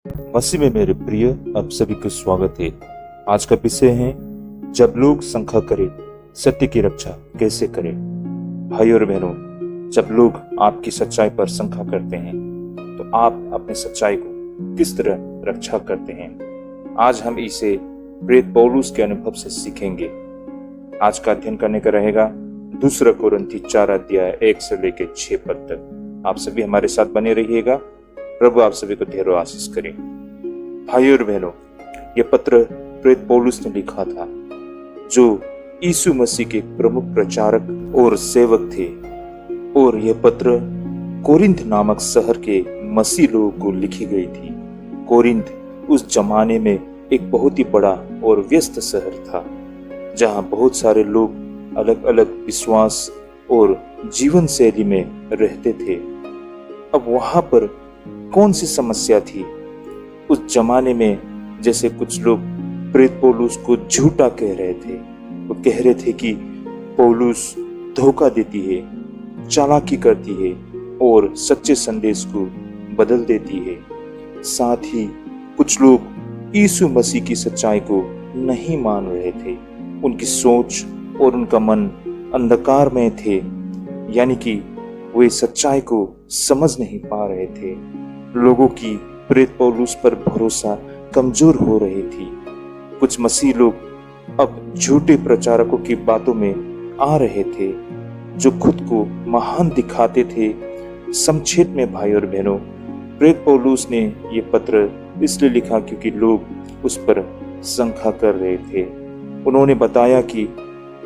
मसीह में मेरे प्रिय आप सभी को स्वागत है। आज का विषय है जब लोग शंका करें सत्य की रक्षा कैसे करें। भाई और बहनों, जब लोग आपकी सच्चाई पर शंका करते हैं तो आप अपनी सच्चाई को किस तरह रक्षा करते हैं, आज हम इसे प्रेरित पौलुस के अनुभव से सीखेंगे। आज का अध्ययन करने का रहेगा 2 कोरिन्थी 4 अध्याय 1 से लेकर 6 पद तक। आप सभी हमारे साथ बने रहिएगा। प्रभु आप सभी को ढेरों आशीष करें। भाई और बहनों, यह पत्र प्रेरित पौलुस ने लिखा था, जो यीशु मसीह के प्रमुख प्रचारक और सेवक थे, और यह पत्र कोरिन्थ नामक शहर के मसीह लोगों को लिखी गई थी। कोरिन्थ उस जमाने में एक बहुत ही बड़ा और व्यस्त शहर था, जहां बहुत सारे लोग अलग अलग विश्वास और जीवन शैली में रहते थे। अब वहां पर कौन सी समस्या थी? उस जमाने में जैसे कुछ लोग प्रेरित पौलुस को झूठा कह रहे थे। वो कह रहे थे कि पौलुस धोखा देती है, चालाकी करती है और सच्चे संदेश को बदल देती है। साथ ही कुछ लोग यीशु मसीह की सच्चाई को नहीं मान रहे थे। उनकी सोच और उनका मन अंधकार में थे, यानी कि वे सच्चाई को समझ नहीं पा रहे थे। लोगों की प्रेरित पौलुस पर भरोसा कमजोर हो रही थी। कुछ मसीह लोग अब झूठे प्रचारकों की बातों में आ रहे थे, जो खुद को महान दिखाते थे। संक्षेप में भाई और बहनों, प्रेरित पौलुस ने ये पत्र इसलिए लिखा क्योंकि लोग उस पर शंका कर रहे थे। उन्होंने बताया कि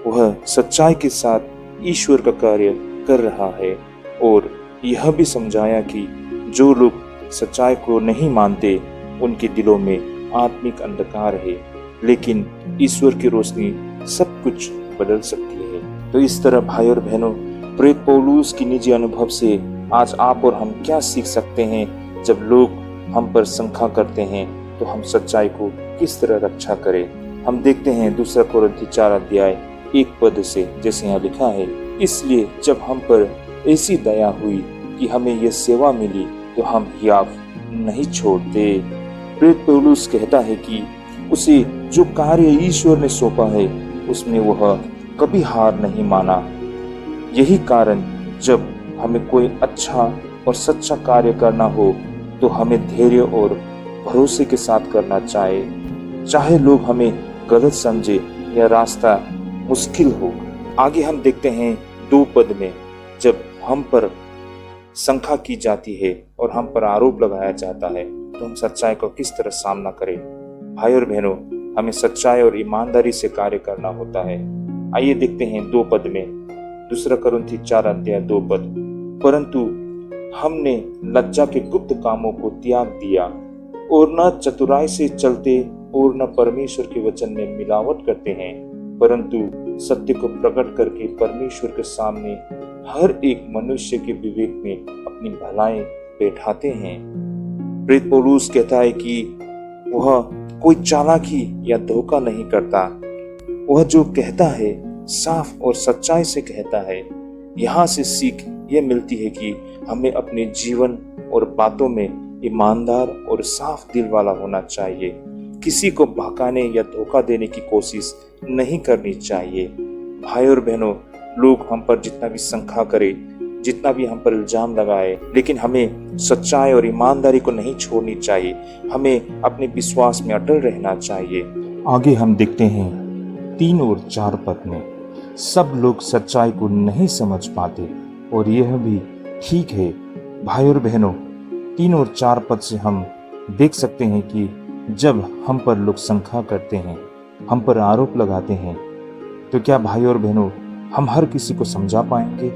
वह सच्चाई के साथ ईश्वर का कार्य कर रहा है, और यह भी समझाया कि जो लोग सच्चाई को नहीं मानते उनके दिलों में आत्मिक अंधकार है, लेकिन ईश्वर की रोशनी सब कुछ बदल सकती है। तो इस तरह भाई और बहनों, प्रेरित पौलुस की निजी अनुभव से आज आप और हम क्या सीख सकते हैं? जब लोग हम पर शंका करते हैं तो हम सच्चाई को किस तरह रक्षा करें। हम देखते हैं 2 कोरिन्थी 4 अध्याय 1 पद से, जैसे यहाँ लिखा है, इसलिए जब हम पर ऐसी दया हुई कि हमें यह सेवा मिली तो हम हियाव नहीं छोड़ते। प्रेरित पौलुस कहता है कि उसे जो कार्य ईश्वर ने सौंपा है उसमें वह कभी हार नहीं माना। यही कारण जब हमें कोई अच्छा और सच्चा कार्य करना हो तो हमें धैर्य और भरोसे के साथ करना चाहिए, चाहे लोग हमें गलत समझे या रास्ता मुश्किल हो। आगे हम देखते हैं 2 पद में, जब हम पर शंका की जाती है और हम पर आरोप लगाया जाता है तो हम सच्चाई को किस तरह सामना करें। भाई और बहनों, हमें सच्चाई और ईमानदारी से कार्य करना होता है। आइए देखते हैं 2 पद में, 2 कोरिन्थी 4 अध्याय 2 पद, परंतु हमने लज्जा के गुप्त कामों को त्याग दिया और न चतुराई से चलते और न परमेश्वर के वचन में मिलावट करते हैं, परंतु सत्य को प्रकट करके परमेश्वर के सामने हर एक मनुष्य के विवेक में अपनी भलाई बैठाते हैं। प्रेरित पौलुस कहता है कि वह कोई चालाकी या धोखा नहीं करता। वह जो कहता है साफ और सच्चाई से कहता है। यहाँ से सीख यह मिलती है कि हमें अपने जीवन और बातों में ईमानदार और साफ दिल वाला होना चाहिए। किसी को भड़काने या धोखा देने की कोशिश नहीं करनी चाहिए। भाई और बहनों, लोग हम पर जितना भी शंका करे, जितना भी हम पर इल्जाम लगाए, लेकिन हमें सच्चाई और ईमानदारी को नहीं छोड़नी चाहिए। हमें अपने विश्वास में अटल रहना चाहिए। आगे हम देखते हैं 3 और 4 पद में, सब लोग सच्चाई को नहीं समझ पाते, और यह भी ठीक है। भाई और बहनों, 3 और 4 पद से हम देख सकते हैं कि जब हम पर लोग शंका करते हैं, हम पर आरोप लगाते हैं, तो क्या भाई और बहनों हम हर किसी को समझा पाएंगे?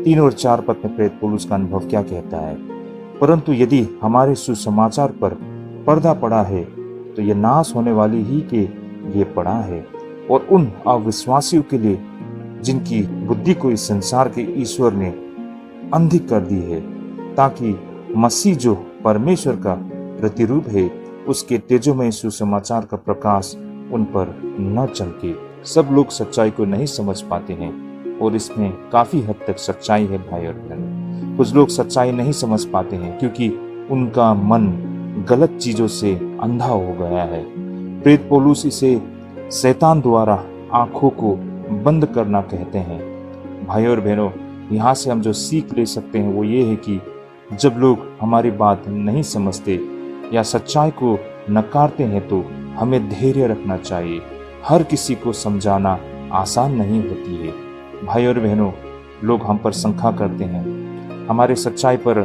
3 और 4 पद में प्रेरित पौलुस का अनुभव क्या कहता है? परंतु यदि हमारे सुसमाचार पर पर्दा पड़ा है तो यह नाश होने वाली ही के लिए पड़ा है, और उन अविश्वासियों के लिए जिनकी बुद्धि को इस संसार के ईश्वर ने अंधी कर दी है, ताकि मसीह जो परमेश्वर का प्रतिरूप है उसके तेजोमय सुसमाचार का प्रकाश उन पर न चमके। सब लोग सच्चाई को नहीं समझ पाते हैं, और इसमें काफी हद तक सच्चाई है भाई और बहन। कुछ लोग सच्चाई नहीं समझ पाते हैं क्योंकि उनका मन गलत चीजों से अंधा हो गया है। प्रेरित पौलुस इसे शैतान द्वारा आंखों को बंद करना कहते हैं। भाइयों और बहनों, यहाँ से हम जो सीख ले सकते हैं वो ये है कि जब लोग हमारी बात नहीं समझते या सच्चाई को नकारते हैं तो हमें धैर्य रखना चाहिए। हर किसी को समझाना आसान नहीं होती है। भाइयों और बहनों, लोग हम पर शंका करते हैं, हमारे सच्चाई पर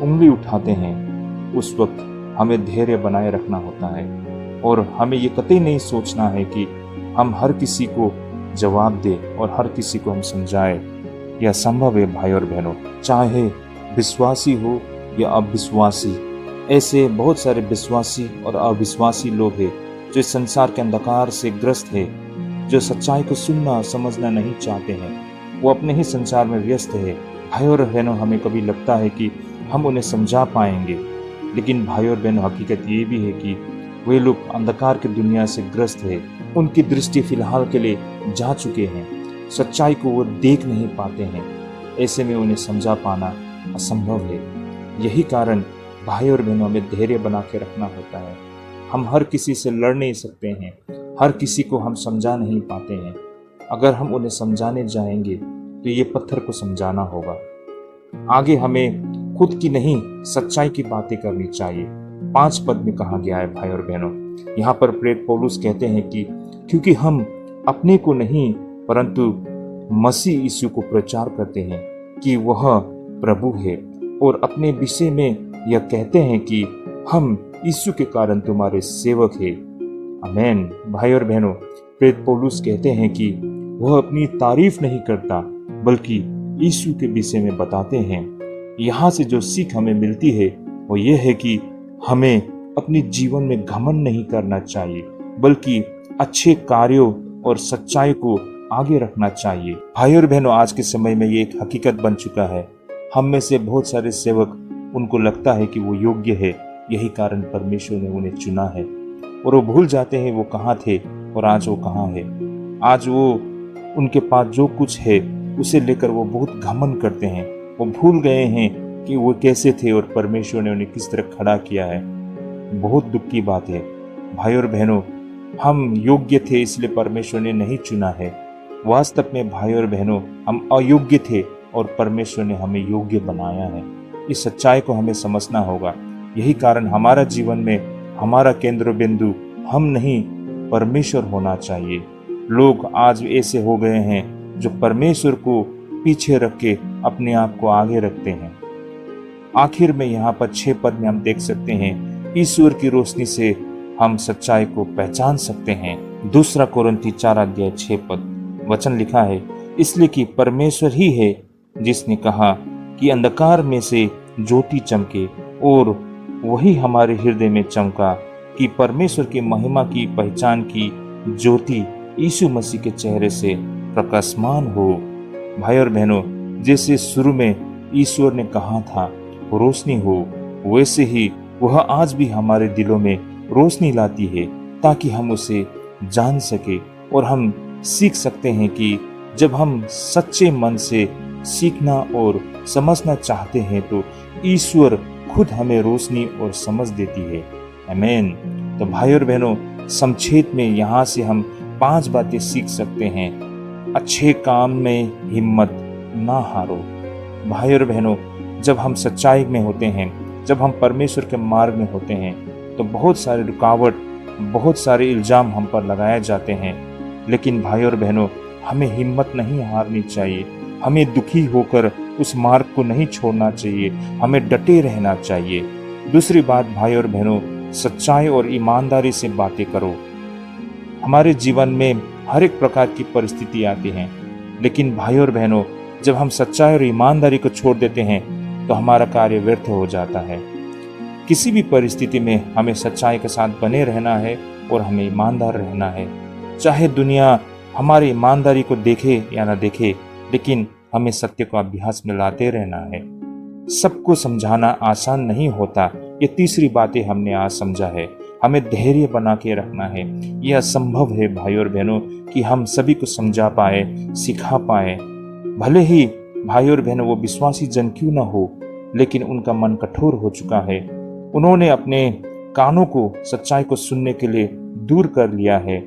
उंगली उठाते हैं, उस वक्त हमें धैर्य बनाए रखना होता है और हमें ये कतई नहीं सोचना है कि हम हर किसी को जवाब दें और हर किसी को हम समझाएं। यह संभव है भाइयों और बहनों, चाहे विश्वासी हो या अविश्वासी। ऐसे बहुत सारे विश्वासी और अविश्वासी लोग हैं जो इस संसार के अंधकार से ग्रस्त है, जो सच्चाई को सुनना समझना नहीं चाहते हैं, वो अपने ही संसार में व्यस्त है। भाइयों और बहनों, हमें कभी लगता है कि हम उन्हें समझा पाएंगे, लेकिन भाइयों और बहनों, हकीकत ये भी है कि वे लोग अंधकार की दुनिया से ग्रस्त है। उनकी दृष्टि फिलहाल के लिए जा चुके हैं, सच्चाई को वो देख नहीं पाते हैं। ऐसे में उन्हें समझा पाना असंभव है। यही कारण भाई और बहनों, हमें धैर्य बना के रखना होता है। हम हर किसी से लड़ नहीं सकते हैं, हर किसी को हम समझा नहीं पाते हैं। अगर हम उन्हें समझाने जाएंगे तो ये पत्थर को समझाना होगा। आगे हमें खुद की नहीं सच्चाई की बातें करनी चाहिए। 5 पद में कहा गया है भाई और बहनों, यहाँ पर प्रेरित पौलुस कहते हैं कि क्योंकि हम अपने को नहीं परंतु मसीह यीशु को प्रचार करते हैं कि वह प्रभु है, और अपने विषय में यह कहते हैं कि हम यीशु के कारण तुम्हारे सेवक हैं। आमीन। भाई और बहनों, प्रेरित पौलुस कहते हैं कि वह अपनी तारीफ नहीं करता बल्कि यीशु के विषय में बताते हैं। यहाँ से जो सीख हमें मिलती है वो ये है कि हमें अपने जीवन में घमंड नहीं करना चाहिए, बल्कि अच्छे कार्यों और सच्चाई को आगे रखना चाहिए। भाई और बहनों, आज के समय में ये एक हकीकत बन चुका है। हम में से बहुत सारे सेवक, उनको लगता है कि वो योग्य है, यही कारण परमेश्वर ने उन्हें चुना है, और वो भूल जाते हैं वो कहाँ थे और आज वो कहाँ है। आज वो उनके पास जो कुछ है उसे लेकर वो बहुत घमंड करते हैं। वो भूल गए हैं कि वो कैसे थे और परमेश्वर ने उन्हें किस तरह खड़ा किया है। बहुत दुख की बात है भाई और बहनों, हम योग्य थे इसलिए परमेश्वर ने नहीं चुना है। वास्तव में भाई और बहनों, हम अयोग्य थे और परमेश्वर ने हमें योग्य बनाया है। इस सच्चाई को हमें समझना होगा। यही कारण हमारा जीवन में हमारा केंद्र बिंदु हम नहीं, परमेश्वर होना चाहिए। लोग आज ऐसे हो गए हैं जो परमेश्वर को पीछे रख के अपने आप को आगे रखते हैं। आखिर में यहाँ पर 6 पद में हम देख सकते हैं, ईश्वर की रोशनी से हम सच्चाई को पहचान सकते हैं। 2 कोरिन्थी 4 अध्याय 6 पद वचन लिखा है, इसलिए कि परमेश्वर ही है जिसने कहा कि अंधकार में से ज्योति चमके, और वही हमारे हृदय में चमका कि परमेश्वर की महिमा की पहचान की ज्योति यीशु मसीह के चेहरे से प्रकाशमान हो। भाई और बहनों, जैसे शुरू में ईश्वर ने कहा था रोशनी हो, वैसे ही वह आज भी हमारे दिलों में रोशनी लाती है, ताकि हम उसे जान सके और हम सीख सकते हैं कि जब हम सच्चे मन से सीखना और समझना चाहते हैं तो ईश्वर खुद हमें रोशनी और समझ देती है। आमीन। तो भाई और बहनों, संक्षेप में यहाँ से हम 5 बातें सीख सकते हैं। अच्छे काम में हिम्मत ना हारो। भाई और बहनों, जब हम सच्चाई में होते हैं, जब हम परमेश्वर के मार्ग में होते हैं, तो बहुत सारे रुकावट, बहुत सारे इल्जाम हम पर लगाए जाते हैं। लेकिन भाई और बहनों, हमें हिम्मत नहीं हारनी चाहिए। हमें दुखी होकर उस मार्ग को नहीं छोड़ना चाहिए, हमें डटे रहना चाहिए। दूसरी बात भाई और बहनों, सच्चाई और ईमानदारी से बातें करो। हमारे जीवन में हर एक प्रकार की परिस्थिति आती हैं, लेकिन भाई और बहनों, जब हम सच्चाई और ईमानदारी को छोड़ देते हैं तो हमारा कार्य व्यर्थ हो जाता है। किसी भी परिस्थिति में हमें सच्चाई के साथ बने रहना है और हमें ईमानदार रहना है। चाहे दुनिया हमारी ईमानदारी को देखे या ना देखे, लेकिन हमें सत्य को अभ्यास में लाते रहना है। सबको समझाना आसान नहीं होता। ये तीसरी बातें हमने आज समझा है। हमें धैर्य बना के रखना है। यह असंभव है भाई और बहनों कि हम सभी को समझा पाए, सिखा पाए। भले ही भाई और बहनों वो विश्वासी जन क्यों ना हो, लेकिन उनका मन कठोर हो चुका है। उन्होंने अपने कानों को सच्चाई को सुनने के लिए दूर कर लिया है।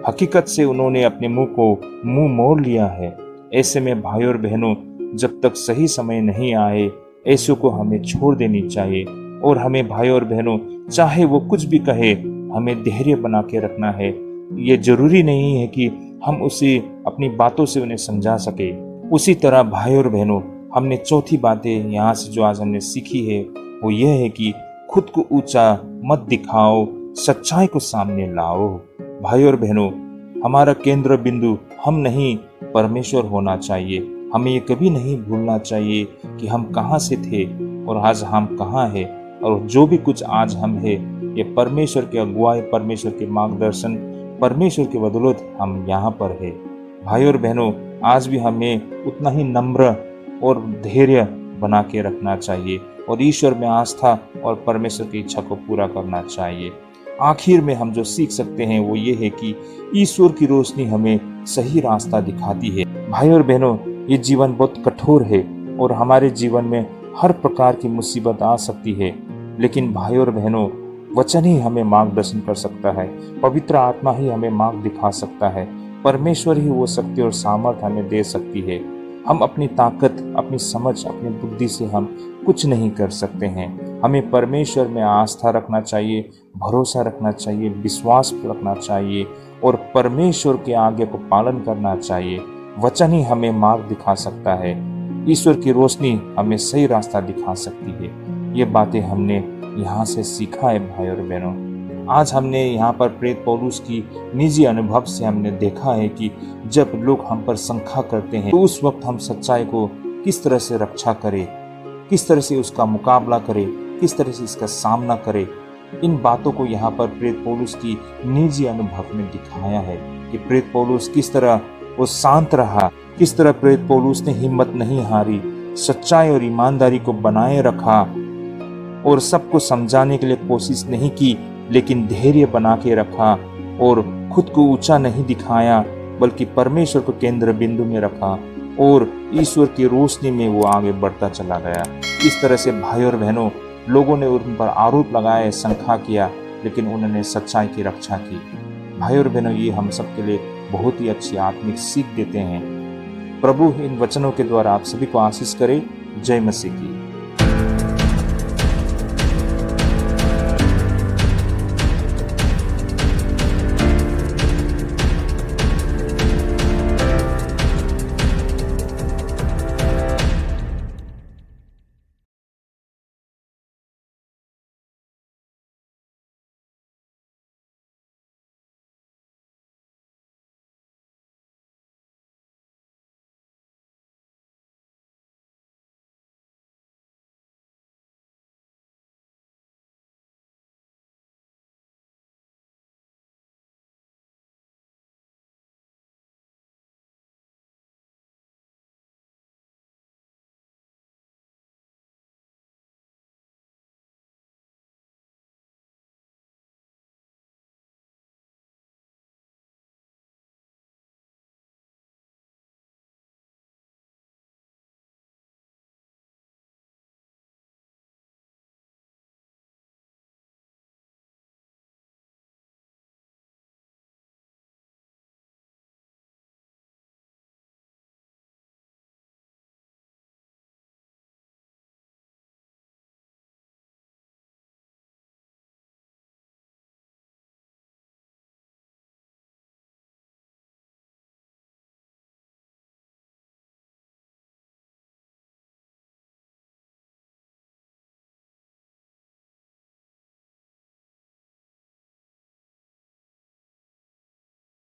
हकीकत से उन्होंने अपने मुंह मोड़ लिया है। ऐसे में भाइयों और बहनों, जब तक सही समय नहीं आए, ऐसों को हमें छोड़ देनी चाहिए। और हमें भाइयों और बहनों, चाहे वो कुछ भी कहे, हमें धैर्य बना के रखना है। ये जरूरी नहीं है कि हम उसे अपनी बातों से उन्हें समझा सके। उसी तरह भाइयों और बहनों, हमने चौथी बातें यहाँ से जो आज हमने सीखी है वो ये है कि खुद को ऊंचा मत दिखाओ, सच्चाई को सामने लाओ। भाइयों और बहनों, हमारा केंद्र बिंदु हम नहीं, परमेश्वर होना चाहिए। हमें ये कभी नहीं भूलना चाहिए कि हम कहाँ से थे और आज हम कहाँ हैं, और जो भी कुछ आज हम हैं, ये परमेश्वर की अगुवाई, परमेश्वर के मार्गदर्शन, परमेश्वर की बदौलत हम यहाँ पर है। भाइयों और बहनों, आज भी हमें उतना ही नम्र और धैर्य बना के रखना चाहिए और ईश्वर में आस्था और परमेश्वर की इच्छा को पूरा करना चाहिए। आखिर में हम जो सीख सकते हैं वो ये है कि ईश्वर की रोशनी हमें सही रास्ता दिखाती है। भाइयों और बहनों, ये जीवन बहुत कठोर है और हमारे जीवन में हर प्रकार की मुसीबत आ सकती है, लेकिन भाइयों और बहनों, वचन ही हमें मार्गदर्शन कर सकता है। पवित्र आत्मा ही हमें मार्ग दिखा सकता है। परमेश्वर ही वो शक्ति और सामर्थ हमें दे सकती है। हम अपनी ताकत, अपनी समझ, अपनी बुद्धि से हम कुछ नहीं कर सकते हैं। हमें परमेश्वर में आस्था रखना चाहिए, भरोसा रखना चाहिए, विश्वास रखना चाहिए और परमेश्वर के आज्ञा को पालन करना चाहिए। वचन ही हमें मार्ग दिखा सकता है। ईश्वर की रोशनी हमें सही रास्ता दिखा सकती है। ये बातें हमने यहाँ से सीखा है। भाई और बहनों, आज हमने यहाँ पर प्रेरित पौलुस की निजी अनुभव से हमने देखा है कि जब लोग हम पर शंका करते हैं तो उस वक्त हम सच्चाई को किस तरह से रक्षा करें, किस तरह से उसका मुकाबला करें, किस तरह से इसका सामना करें। इन बातों को यहाँ पर प्रेरित पौलुस की निजी अनुभव में दिखाया है कि प्रेरित पौलुस किस तरह वो शांत रहा, किस तरह प्रेरित पौलुस ने हिम्मत नहीं हारी, सच्चाई और ईमानदारी को बनाए रखा और सबको समझाने के लिए कोशिश नहीं की, लेकिन धैर्य बना के रखा और खुद को ऊंचा नहीं दिखाया, बल्कि परमेश्वर को केंद्र बिंदु में रखा और ईश्वर की रोशनी में वो आगे बढ़ता चला गया। इस तरह से भाइयों और बहनों, लोगों ने उन पर आरोप लगाए, शंका किया, लेकिन उन्होंने सच्चाई की रक्षा की। भाइयों और बहनों, ये हम सब के लिए बहुत ही अच्छी आत्मिक सीख देते हैं। प्रभु इन वचनों के द्वारा आप सभी को आशीष करे। जय मसीह की।